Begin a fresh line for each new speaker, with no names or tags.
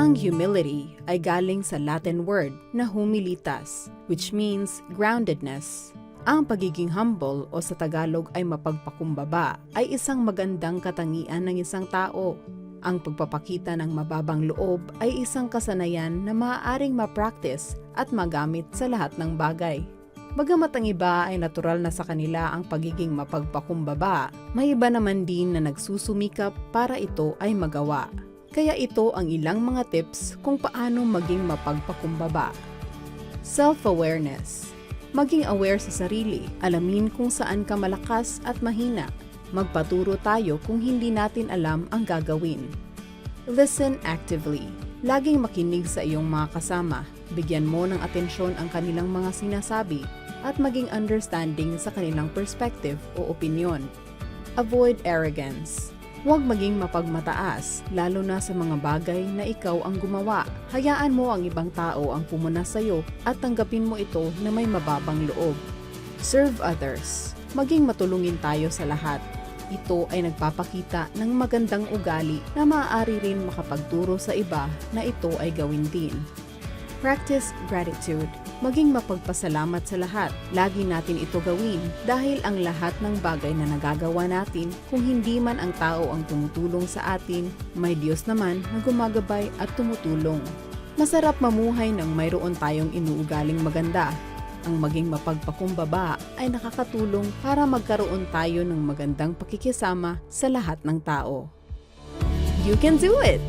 Ang humility ay galing sa Latin word na humilitas, which means groundedness. Ang pagiging humble o sa Tagalog ay mapagpakumbaba ay isang magandang katangian ng isang tao. Ang pagpapakita ng mababang loob ay isang kasanayan na maaaring ma-practice at magamit sa lahat ng bagay. Bagamat ang iba ay natural na sa kanila ang pagiging mapagpakumbaba, may iba naman din na nagsusumikap para ito ay magawa. Kaya ito ang ilang mga tips kung paano maging mapagpakumbaba. Self-awareness. Maging aware sa sarili, alamin kung saan ka malakas at mahina. Magpaturo tayo kung hindi natin alam ang gagawin. Listen actively. Laging makinig sa iyong mga kasama. Bigyan mo ng atensyon ang kanilang mga sinasabi at maging understanding sa kanilang perspective o opinyon. Avoid arrogance. Huwag maging mapagmataas, lalo na sa mga bagay na ikaw ang gumawa. Hayaan mo ang ibang tao ang pumuna sa iyo at tanggapin mo ito na may mababang loob. Serve others. Maging matulungin tayo sa lahat. Ito ay nagpapakita ng magandang ugali na maaari rin makapagturo sa iba na ito ay gawin din. Practice gratitude. Maging mapagpasalamat sa lahat. Lagi natin ito gawin dahil ang lahat ng bagay na nagagawa natin, kung hindi man ang tao ang tumutulong sa atin, may Diyos naman na gumagabay at tumutulong. Masarap mamuhay nang mayroon tayong inuugaling maganda. Ang maging mapagpakumbaba ay nakakatulong para magkaroon tayo ng magandang pakikisama sa lahat ng tao. You can do it!